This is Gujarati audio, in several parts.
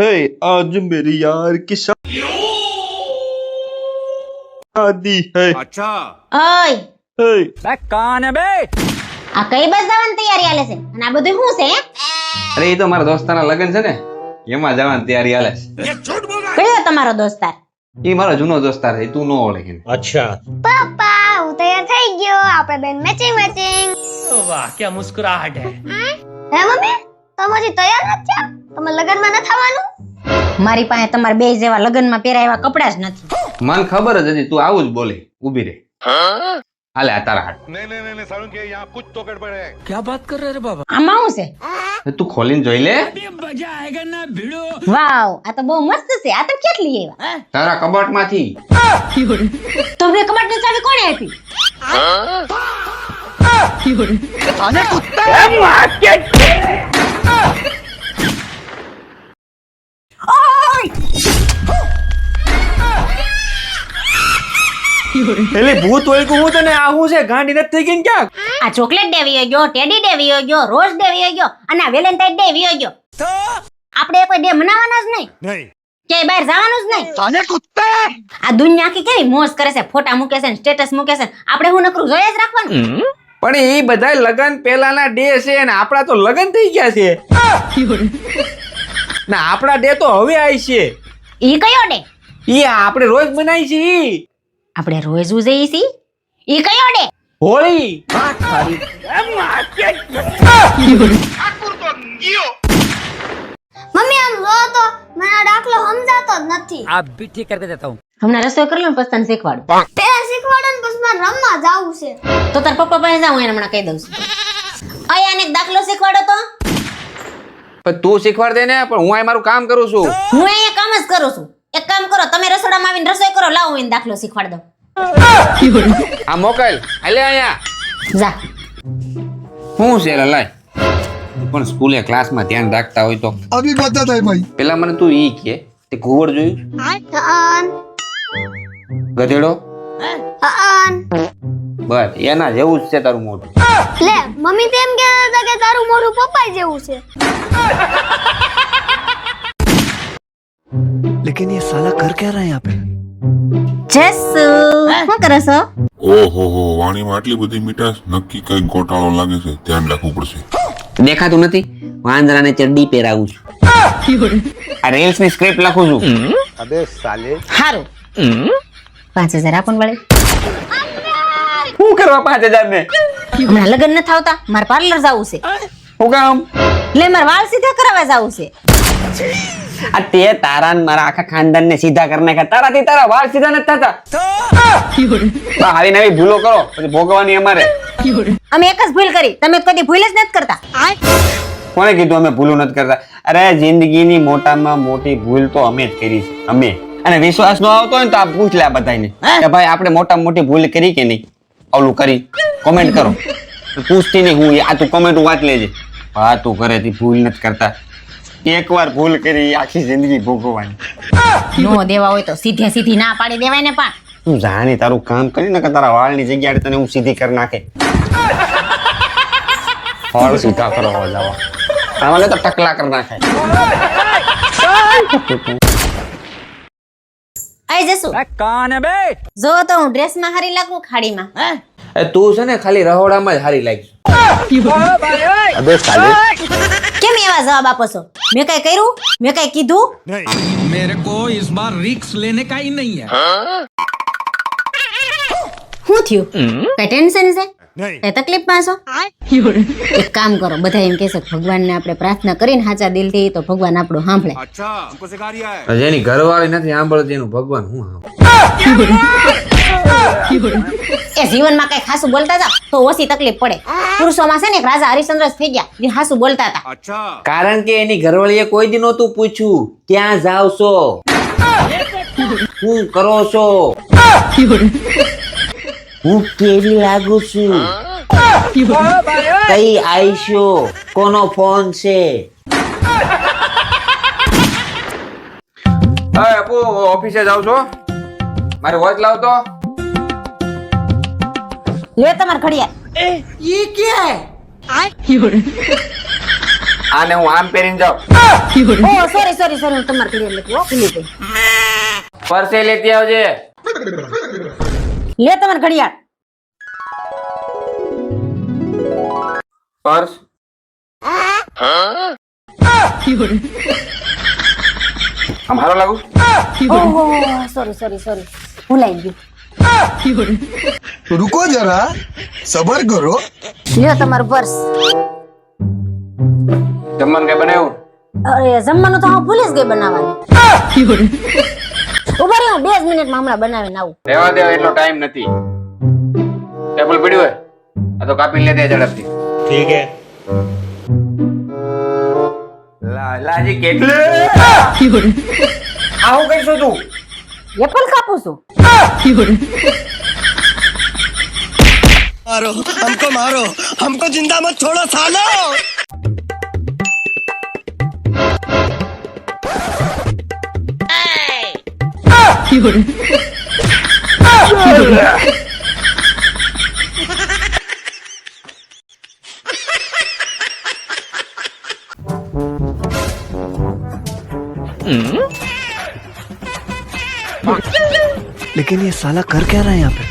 हे आज मेरी यार की शादी है। अच्छा ઓય हे કાન હે બે આ કઈ બસ જવાની તૈયારી હાલે છે અને આ બધું શું છે હે? અરે એ તો મારા દોસ્તાના લગ્ન છે ને એમાં જવાની તૈયારી હાલે છે. કયો તમારો દોસ્તાર? એ મારો જૂનો દોસ્તાર છે, તું ન ઓળખે. પપ્પા હું તૈયાર થઈ ગયો, આપણે બેન મેચિંગ મેચિંગ. વાહ ક્યા મુસ્કરાહટ હે. હે મમ્મી તમે હજી તૈયાર નથી થયા? તમે લગનમાં ન થવાનું? મારી પાસે તમારા બે જેવા લગ્નમાં પહેરાય એવા કપડા જ નથી. મને ખબર જ હતી તું આવું જ બોલે. ઊભી રહે. હાલે આ તારા હાથ. ક્યા બાત કર રહે રે બાબા. આમાં શું છે? તું ખોલીને જોઈ લે. મજા આયેગા ના ભીડો. વાવ આ તો બહુ મસ્ત છે. આ તો ક્યાંથી લઈ આવ્યા? તારા કબાટમાંથી. તમને કબાટની ચાવી કોણે આપી? એલી ભૂત ઓળખું હું તને આ હું છે ગાંડી નથી થઈ ગઈ ને ક્યાંક? આ ચોકલેટ ડે વીયો ગયો, ટેડી ડે વીયો ગયો, રોઝ ડે વીયો ગયો અને આ વેલેન્ટાઇન ડે વીયો ગયો. આપણે કોઈ ડે મનાવવાના જ નહીં. કે બહાર જવાનું જ નહીં. આ દુનિયા આખી કેવી મોજ કરે છે, ફોટા મૂકે છે, સ્ટેટસ મૂકે છે. આપણે હું નકરું જોયા જ રાખવાનું. પણ એ બધા લગન પહેલાના ડે છે ને આપડા તો લગન થઈ ગયા છે. ના આપડા ડે તો હવે આવી છે. ઈ કયો ડે? ઈ આપણે રોજ બનાવી છે. ઈ આપણે રોજ ઉજવીએ છીએ. ઈ કયો ડે? હોળી. મમ્મી આમ જો તો મને આ દાખલો સમજાતો જ નથી. આપ ભી ઠીક કરકે દેતા હું. હમણાં રસોઈ કરી લો ને પછી તને શીખવાડું. પેલા શીખવાડો ને પછી મારે રમવા જાવું છે. તો તાર પપ્પા પાસે જાઉં એને હમણાં કહી દઉં છું. આને એક દાખલો શીખવાડો તો. પણ તું શીખવાડ દે ને. પણ હું આ મારું કામ કરું છું. હું અહીંયા કામ જ કરું છું. એક કામ કરો, તમે રસોડામાં આવીને રસોઈ કરો, લાવો એને દાખલો શીખવાડ દઉં. આ મોકલ. હાલે અહીંયા. જા. શું છે લાય? પણ સ્કૂલે ક્લાસમાં ધ્યાન રાખતા હોય તો अभी बताता है भाई. પેલા મને તું ઈ કે તે ઘુવડ જોયું? અન ગધેડો? અન બસ એના જેવું જ છે તારું મોઢું. લે મમ્મી તેમ કહેતા હતા કે તારું મોઢું પપ્પા જેવું છે. लेकिन ये साला कर क्या रहा है यहाँ पे? જસુ શું કરો છો? ઓહો હો વાણીમાં આટલી બધી મીઠાશ, નક્કી કઈ ગોટાળો લાગે છે, ધ્યાન રાખવું પડશે. દેખાતું નથી? વાંદરાને ચડ્ડી પહેરાવું છું. આ રીલ્સ ની સ્ક્રિપ્ટ લખું છું. હારું 5000 આપણ વળે. શું કરવા 5000 ને? હમણાં લગ્ન નથી આવતા, મારે પાર્લર જવું છે. શું કામ? એટલે મારે વાળ સીધા કરાવવા જવું છે. આ તે તારા ને મારા આખા ખાનદાન ને સીધા કરી નાખ્યા. તારાથી તારા વાળ સીધા નથી થતા. આવી નવી ભૂલો કરો પછી ભોગવવાની અમારે. અમે એક જ ભૂલ કરી, તમે કદી ભૂલ જ નથી કરતા. કોણે કીધું અમે ભૂલો નથી કરતા? અરે જિંદગીની મોટામાં મોટી ભૂલ તો અમે જ કરી છે. અમે. અને વિશ્વાસ ન આવતો હોય ને તો આ પૂછ લે આ બધાને કે ભાઈ આપણે મોટામાં મોટી ભૂલ કરી કે નહીં. ઓલું કરી કોમેન્ટ કરો. પૂછતી નહીં હું આ તું કોમેન્ટ વાંચ લેજે. હા તું ઘરેથી ભૂલ નથી કરતા. એકવાર ભૂલ કરી આખી જિંદગી ભોગવવાની. નો દેવા હોય તો સીધે સીધી ના પાડી દેવાય ને. પણ તું જાણી તારું કામ કરીને કે તારા વાળની જગ્યાએ તને હું સીધી કરી નાખે. વાળ સીધા કરવા જાવ. આમાં તો ટકલા કરી નાખે. આઈ જસુ. કાન હે બે. જો તો હું ડ્રેસ માં હારી લાગુ ખાડીમાં. તું છે ને ખાલી રહોડામાં જ હારી લાગી. કેમ એવા જવાબ આપો છો? મેં કઈ કર્યું? મેં કઈ કીધું? मेरे को इस बार रिक्स लेने का ही नहीं है. શું થયું? કઈ ટેન્શન છે? કઈ તકલીફ માં છો? એક કામ કરો, બધા એમ કહેશે ભગવાનને આપણે પ્રાર્થના કરીને સાચા દિલથી તો ભગવાન આપણું સાંભળે. अच्छा हमको सिखा रिया है. જેની ઘરવાળી નથી સાંભળતી એનું ભગવાન હું એ જીવનમાં કઈ ખાસું બોલતા જાવ તો ઓછી તકલીફ પડે. પુરુષોમાં છે ને એક રાજા હરિશ્ચંદ્ર થઈ ગયા, જે ખાસું બોલતા હતા. अच्छा કારણ કે એની ઘરવાળીએ કોઈ દી નહોતું પૂછ્યું ક્યાં જાવ છો, શું કરો છો, હું કેવી લાગુ છું, કઈ આઈશો, કોનો ફોન છે. આપો ઓફિસે જાવ છો? મારે વોચ લાવતો. લે તમાર ઘડિયાળ. ये क्या है? આને હું આમ પહેરીને જાઉં. ઓ સોરી સોરી સોરી હું તમારે ઘડિયાળ લેતી હો ભૂલી ગઈ પરસે લેતી આવજે. લે તમારે ઘડિયાળ પર્સ આમ હારો લાગુ. ઓહો સોરી સોરી સોરી ભૂલાઈ ગયું रुको जरा सबर करो લ્યો તમારું પર્સ જમવાનું કઈ બનાવ્યું? અરે જમવાનું તો હું ભૂલી જ ગઈ બનાવવાનું ઉભા રહ્યો 2 મિનિટમાં હમણાં બનાવીને આવું રહેવા દેવા એટલો ટાઈમ નથી. ટેબલ પડ્યું હોય આ તો કાપીને લેતે ઝડપથી. ઠીક હે. લાજી કેટલે આવું કઈશું તું? એપલ કાપું છું मारो हमको जिंदा मत छोड़ो सालो लेकिन ये साला कर क्या रहा है यहाँ पे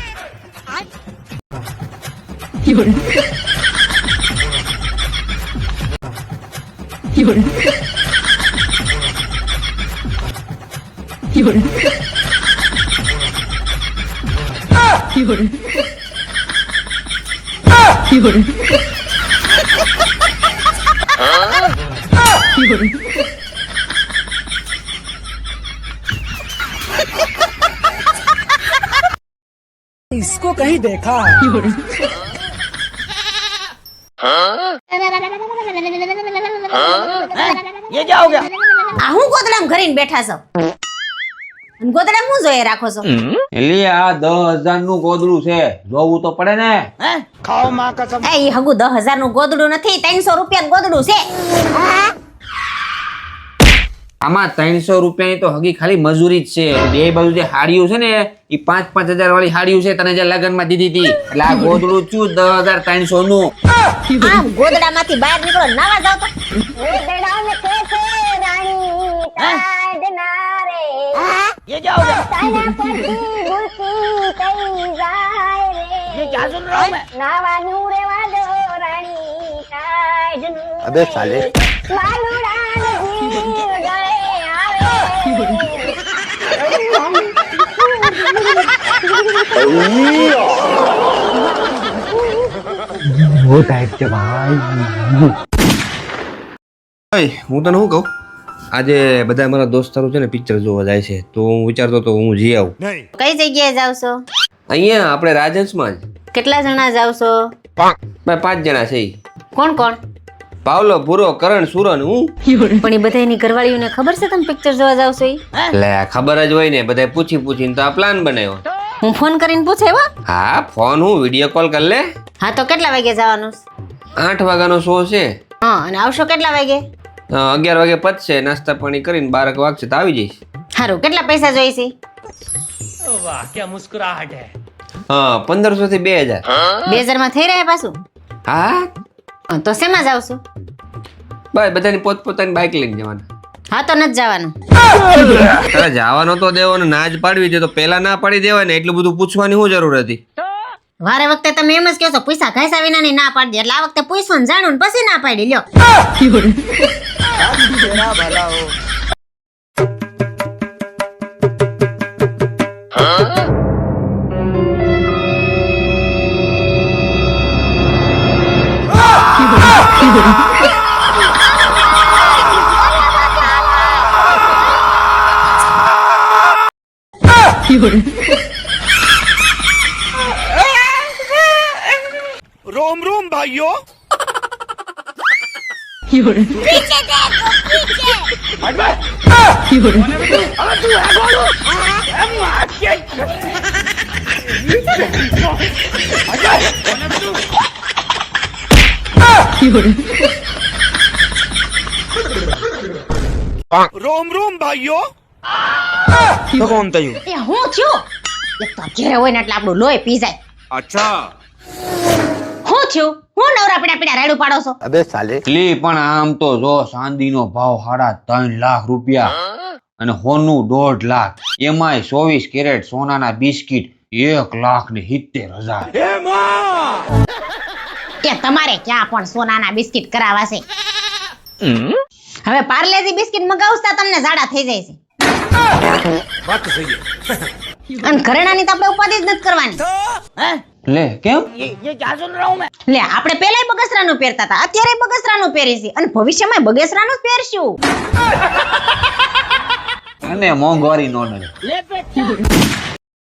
इसको कहीं देखा આ હું ગોદડામાં ઘરીને બેઠા છો અને ગોદડામાં હું જોઈએ રાખો છો એલી આ 10,000 નું ગોદડું છે જોવું તો પડે ને. એ ઈ હગુ 10,000 નું ગોદડું નથી 300 રૂપિયાનું ગોદડું છે આમાં 300 રૂપિયાની તો હગી ખાલી મજૂરી જ છે. બે બાજુ જે હાડીઓ છે ને એ 5-5 હજાર વાળી હાડીઓ છે તને જે લગનમાં દીધી હતી એટલે આ ગોદડું થયું 10,300 નું. આમ ગોદડામાંથી બહાર નીકળો નાવા જાવ તો ગોદડામાં કેસે રાણી કાઢના રે તાના પરથી ગુલકી થઈ જાય રે નાવાનું રેવા દો રાણી કાઢનું અબે સાલે માલુડાને જીવ ગળે આવે હું તને શું કહું આજે બધા મારા દોસ્તારો છે ને પિક્ચર જોવા જાય છે તો હું વિચારતો તો હું જઈ આવું. કઈ જગ્યાએ જાવ છો અહીંયા આપણે રાજહંસમાં જ કેટલા જણા જાવ છો ભાઈ 5 જણા છે ઈ. કોણ કોણ પાવલો ભૂરો કરણ સુરન હું. પણ એ બધાની ઘરવાળીઓને ખબર છે તમે પિક્ચર જોવા જાવ છો ઈ એટલે ખબર જ હોય ને બધા પૂછીને તો આ પ્લાન બનાવ્યો. હું ફોન કરીને પૂછે હો હા ફોન હું વિડીયો કોલ કરી લે. હા તો કેટલા વાગે જવાનું 8 વાગ્યાનો શો છે. હા અને આવશો કેટલા વાગે 11 વાગે પતશે નાસ્તા પાણી કરીને 12 વાગશે તો આવી જઈશ. સારું કેટલા પૈસા જોઈશે હા 1500 થી 2000. 2000 માં થઈ રહે પાછું હા તો શેમાં જાવ છો ભાઈ બધાની પોતપોતાની બાઇક લઈને જવાના. હા તો નથી જવાનું તારે જવાનો તો દેવો ને ના જ પાડવી છે તો પેલા ના પાડી દેવાય ને એટલું બધું પૂછવાની શું જરૂર હતી? વારે વખતે તમે એમ જ કહો છો પૈસા ઘાસા વિના ની ના પાડી દે એટલે આ વખતે પૂછવાનું જાણું ને પછી ના પાડી લ્યો रोम रोम भाइयों पीछे देखो पीछे रोम रोम भाइयों तो कौन था એ હું છું એક તો ઘેરે હોય ને એટલે આપણું લોહી પી જાય अच्छा હું થયું? હું નવરા પીડા રાયડું પાડો છો? લી પણ આમ તો જો ચાંદીનો ભાવ 3.5 લાખ રૂપિયા અને હોનું 1.5 લાખ, એમાંય 24 કેરેટ સોનાના બિસ્કિટ 1,70,000. કે તમારે ક્યાં પણ સોનાના બિસ્કિટ કરાવા છે? હવે પાર્લેજી બિસ્કિટ મગાવતા તમને ઝાડા થઈ જાય છે. અને ઘરેણાની તો આપણે ઉપાધિ જ નથી કરવાની. લે કેમ? લે આપણે પેલાય બગસરાનું પહેરતા હતા, અત્યારે બગસરાનું પહેરીશું અને ભવિષ્યમાં બગસરાનું જ પહેરશું. અને મોંઘવારી નો નડે.